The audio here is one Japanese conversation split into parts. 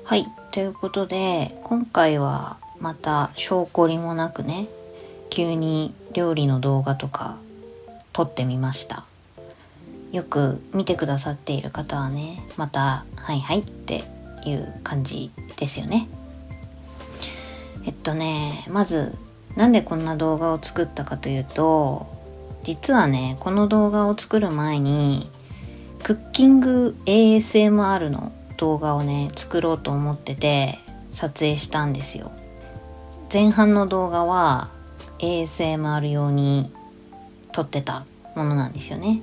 はい、ということで今回はまた証拠りもなくね、急に料理の動画とか撮ってみました。よく見てくださっている方はね、またはいはいっていう感じですよね。まずなんでこんな動画を作ったかというと、実はねこの動画を作る前にクッキング ASMR の動画をね作ろうと思ってて撮影したんですよ。前半の動画は ASMR 用に撮ってたものなんですよね。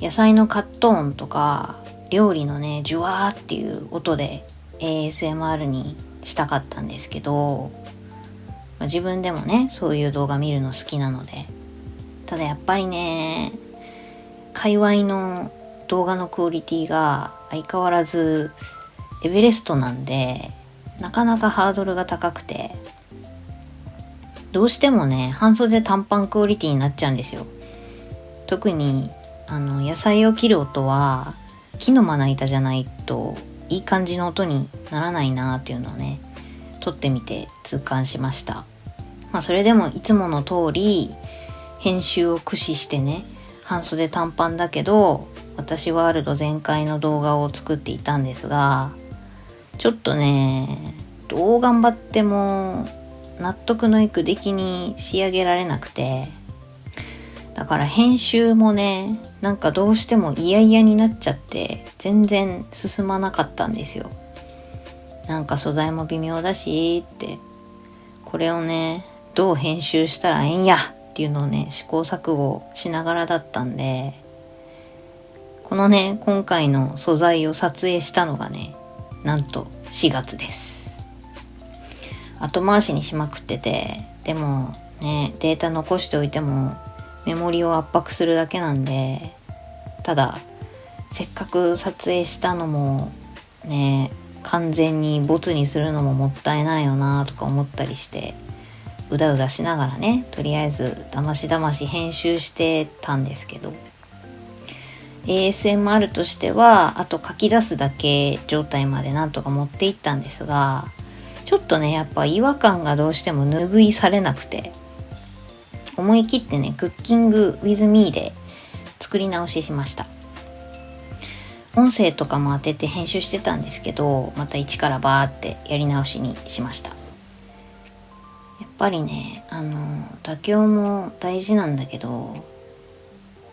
野菜のカット音とか料理のねジュワーっていう音で ASMR にしたかったんですけど、自分でもねそういう動画見るの好きなので、ただやっぱりね界隈の動画のクオリティが相変わらずエベレストなんで、なかなかハードルが高くて、どうしてもね半袖短パンクオリティになっちゃうんですよ。特に野菜を切る音は木のまな板じゃないといい感じの音にならないなっていうのをね撮ってみて痛感しました。それでもいつもの通り編集を駆使してね、半袖短パンだけど私ワールド全開の動画を作っていたんですが、ちょっとねどう頑張っても納得のいく出来に仕上げられなくて、だから編集もねなんかどうしても嫌々になっちゃって全然進まなかったんですよ。なんか素材も微妙だしって、これをねどう編集したらええんやっていうのをね試行錯誤しながらだったんで、このね今回の素材を撮影したのがねなんと4月です。後回しにしまくってて、でもねデータ残しておいてもメモリを圧迫するだけなんで、ただせっかく撮影したのもね完全にボツにするのももったいないよなとか思ったりして、うだうだしながらねとりあえずだましだまし編集してたんですけど、 ASMR としてはあと書き出すだけ状態までなんとか持っていったんですが、ちょっとねやっぱ違和感がどうしても拭いされなくて、思い切ってねクッキング with me で作り直ししました。音声とかも当てて編集してたんですけど、また一からバーってやり直しにしました。やっぱりね妥協も大事なんだけど、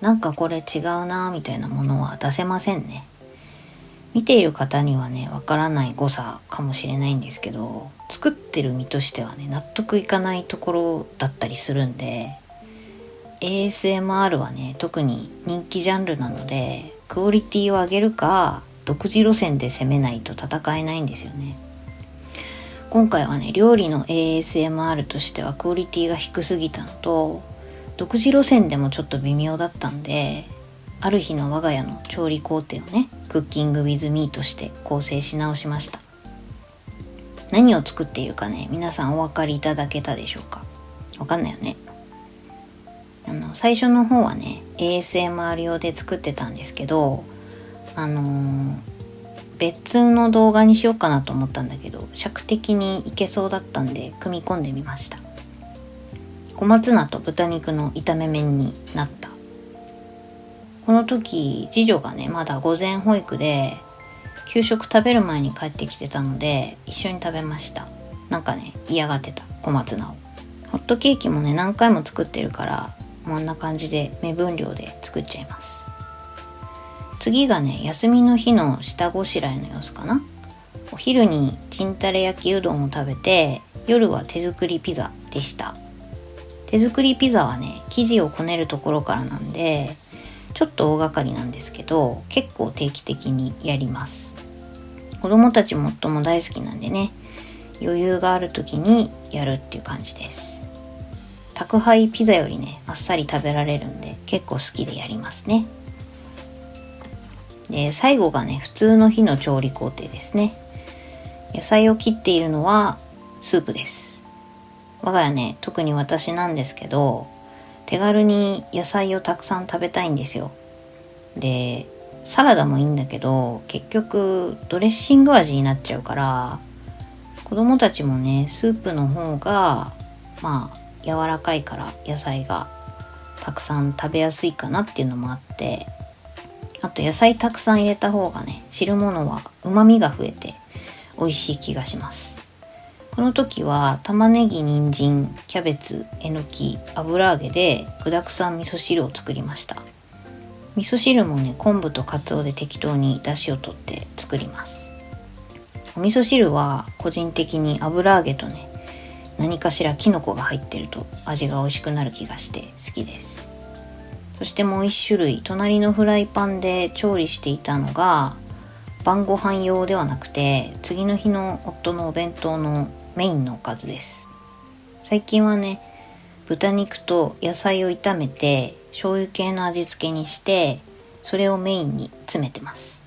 なんかこれ違うなみたいなものは出せませんね。見ている方にはねわからない誤差かもしれないんですけど、作ってる身としてはね納得いかないところだったりするんで、 ASMR はね特に人気ジャンルなのでクオリティを上げるか独自路線で攻めないと戦えないんですよね。今回はね料理の ASMR としてはクオリティが低すぎたのと、独自路線でもちょっと微妙だったんで、ある日の我が家の調理工程をねクッキング with me として構成し直しました。何を作っているかね皆さんお分かりいただけたでしょうか。わかんないよね。最初の方はね ASMR 用で作ってたんですけど、別の動画にしようかなと思ったんだけど尺的にいけそうだったんで組み込んでみました。小松菜と豚肉の炒め麺になった。この時次女がねまだ午前保育で給食食べる前に帰ってきてたので一緒に食べました。なんかね嫌がってた小松菜を。ホットケーキもね何回も作ってるからこんな感じで目分量で作っちゃいます。次がね休みの日の下ごしらえの様子かな。お昼にチンタレ焼きうどんを食べて、夜は手作りピザでした。手作りピザはね生地をこねるところからなんでちょっと大掛かりなんですけど、結構定期的にやります。子供たちも夫も大好きなんでね、余裕がある時にやるっていう感じです。宅配ピザよりねあっさり食べられるんで結構好きでやりますね。で最後がね普通の日の調理工程ですね。野菜を切っているのはスープです。我が家ね特に私なんですけど手軽に野菜をたくさん食べたいんですよ。でサラダもいいんだけど、結局ドレッシング味になっちゃうから、子供たちもね、スープの方が柔らかいから野菜がたくさん食べやすいかなっていうのもあって、あと野菜たくさん入れた方がね、汁物は旨味が増えて美味しい気がします。この時は玉ねぎ、人参、キャベツ、えのき、油揚げで具沢山味噌汁を作りました。味噌汁もね、昆布とカツオで適当に出汁を取って作ります。お味噌汁は個人的に油揚げとね、何かしらキノコが入ってると味が美味しくなる気がして好きです。そしてもう一種類、隣のフライパンで調理していたのが晩ご飯用ではなくて、次の日の夫のお弁当のメインのおかずです。最近はね、豚肉と野菜を炒めて醤油系の味付けにして、それをメインに詰めてます。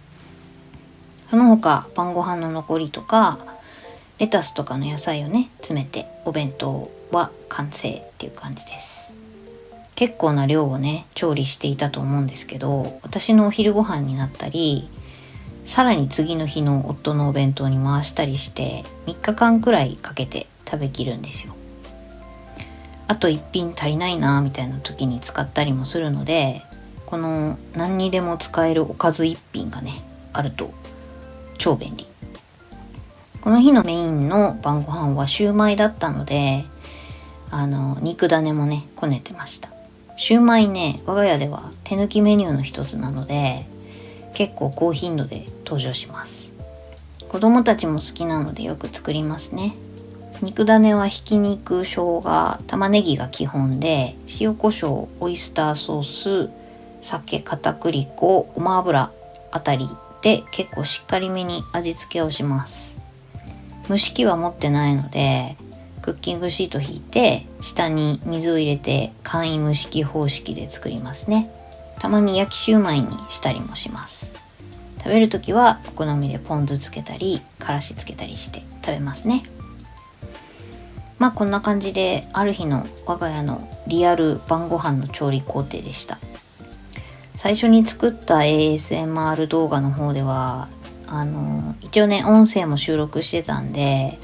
その他晩ご飯の残りとかレタスとかの野菜をね詰めてお弁当は完成っていう感じです。結構な量をね調理していたと思うんですけど、私のお昼ご飯になったり、さらに次の日の夫のお弁当に回したりして3日間くらいかけて食べきるんですよ。あと1品足りないなみたいな時に使ったりもするので、この何にでも使えるおかず1品がねあると超便利。この日のメインの晩ご飯はシューマイだったので、肉種もねこねてました。シューマイね、我が家では手抜きメニューの一つなので結構高頻度で登場します。子供たちも好きなのでよく作りますね。肉種はひき肉、生姜、玉ねぎが基本で、塩コショウ、オイスターソース、酒、片栗粉、ごま油あたりで結構しっかりめに味付けをします。蒸し器は持ってないのでクッキングシート引いて下に水を入れて簡易蒸し器方式で作りますね。たまに焼きシューマイにしたりもします。食べるときはお好みでポン酢つけたりからしつけたりして食べますね。こんな感じである日の我が家のリアル晩ご飯の調理工程でした。最初に作った ASMR 動画の方では一応ね音声も収録してたんで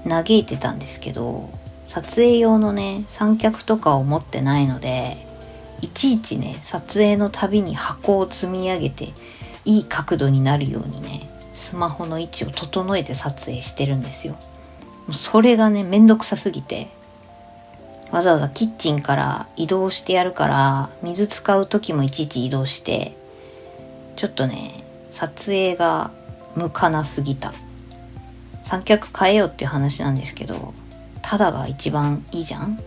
嘆いてたんですけど、撮影用のね三脚とかを持ってないので、いちいちね撮影のたびに箱を積み上げていい角度になるようにねスマホの位置を整えて撮影してるんですよ。それがねめんどくさすぎて、わざわざキッチンから移動してやるから水使う時もいちいち移動して、ちょっとね撮影が向かなすぎた。三脚変えようっていう話なんですけど、ただが一番いいじゃん。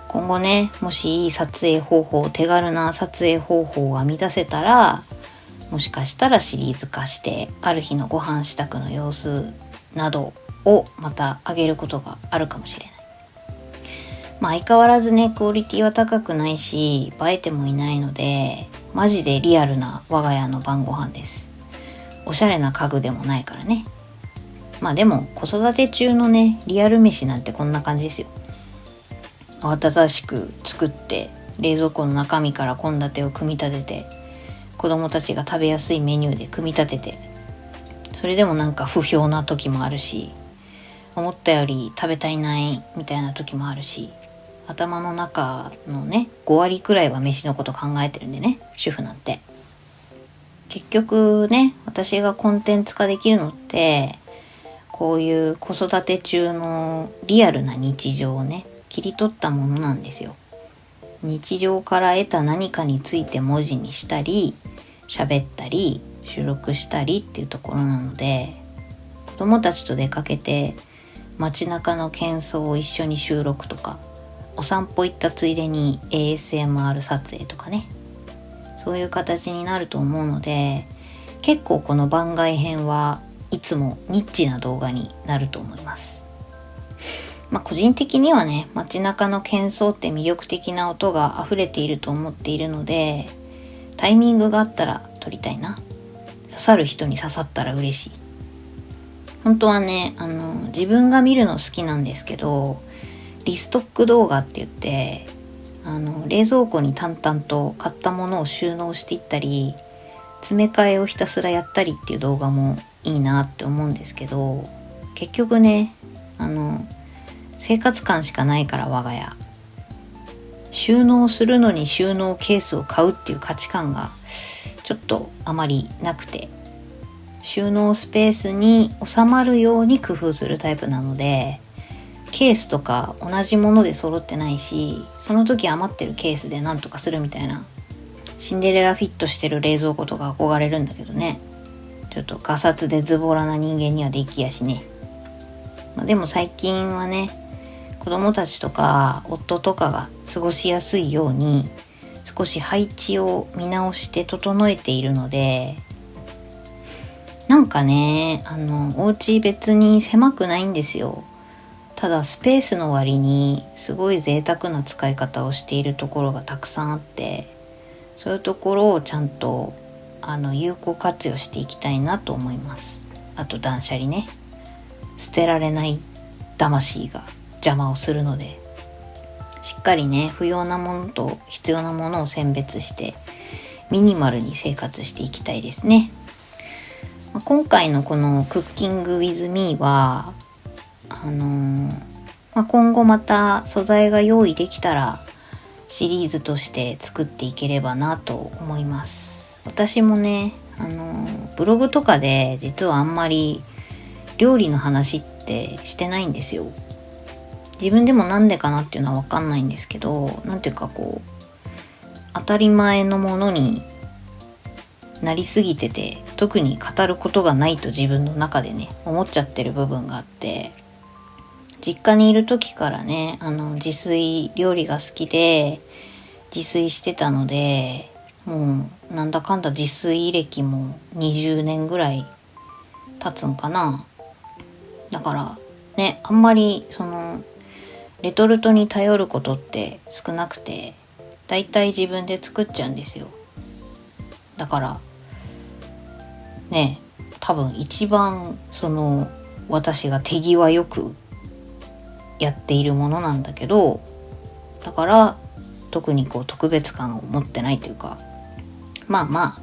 今後ね、もしいい撮影方法、手軽な撮影方法を編み出せたら、もしかしたらシリーズ化してある日のご飯支度の様子などをまた上げることがあるかもしれない。相変わらずねクオリティは高くないし映えてもいないので、マジでリアルな我が家の晩ご飯です。おしゃれな家具でもないからね。でも子育て中のねリアル飯なんてこんな感じですよ。慌ただしく作って冷蔵庫の中身から献立を組み立てて、子供たちが食べやすいメニューで組み立てて、それでもなんか不評な時もあるし、思ったより食べ足りないみたいな時もあるし、頭の中のね5割くらいは飯のこと考えてるんでね、主婦なんて。結局ね、私がコンテンツ化できるのってこういう子育て中のリアルな日常をね切り取ったものなんですよ。日常から得た何かについて文字にしたり喋ったり収録したりっていうところなので、子供たちと出かけて街中の喧騒を一緒に収録とか、お散歩行ったついでに ASMR 撮影とかね、そういう形になると思うので、結構この番外編はいつもニッチな動画になると思います。個人的にはね、街中の喧騒って魅力的な音が溢れていると思っているので、タイミングがあったら撮りたいな。刺さる人に刺さったら嬉しい。本当はね、自分が見るの好きなんですけど、リストック動画って言って冷蔵庫に淡々と買ったものを収納していったり、詰め替えをひたすらやったりっていう動画もいいなって思うんですけど、結局ね、生活感しかないから我が家。収納するのに収納ケースを買うっていう価値観がちょっとあまりなくて、収納スペースに収まるように工夫するタイプなので、ケースとか同じもので揃ってないし、その時余ってるケースでなんとかするみたいな、シンデレラフィットしてる冷蔵庫とか憧れるんだけどね、ちょっとガサツでズボラな人間にはできやしね。でも最近はね、子供たちとか夫とかが過ごしやすいように少し配置を見直して整えているので、なんかね、お家別に狭くないんですよ。ただスペースの割にすごい贅沢な使い方をしているところがたくさんあって、そういうところをちゃんと有効活用していきたいなと思います。あと断捨離ね、捨てられない魂が邪魔をするので、しっかりね、不要なものと必要なものを選別してミニマルに生活していきたいですね。今回のこのクッキング with me は今後また素材が用意できたらシリーズとして作っていければなと思います。私もね、ブログとかで実はあんまり料理の話ってしてないんですよ。自分でもなんでかなっていうのは分かんないんですけど、なんていうか当たり前のものになりすぎてて、特に語ることがないと自分の中でね思っちゃってる部分があって、実家にいる時からね、自炊料理が好きで自炊してたので、もうなんだかんだ自炊歴も20年ぐらい経つんかな。だからね、あんまりレトルトに頼ることって少なくて、だいたい自分で作っちゃうんですよ。だからね、多分一番私が手際よくやっているものなんだけど、だから特に特別感を持ってないというか、まあ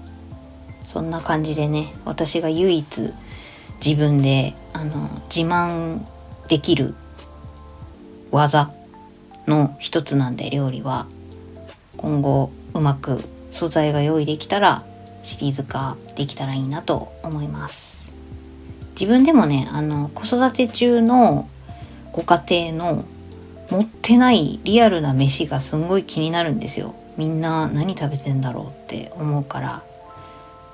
そんな感じでね、私が唯一自分で自慢できる技の一つなんで、料理は今後うまく素材が用意できたらシリーズ化できたらいいなと思います。自分でもね、子育て中のご家庭の持ってないリアルな飯がすんごい気になるんですよ。みんな何食べてんだろうって思うから、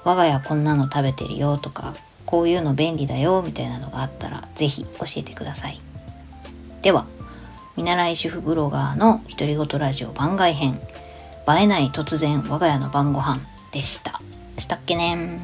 我が家こんなの食べてるよとか、こういうの便利だよみたいなのがあったらぜひ教えてください。では、見習い主婦ブロガーの独り言ラジオ番外編、映えない突然我が家の晩ご飯でした。したっけね。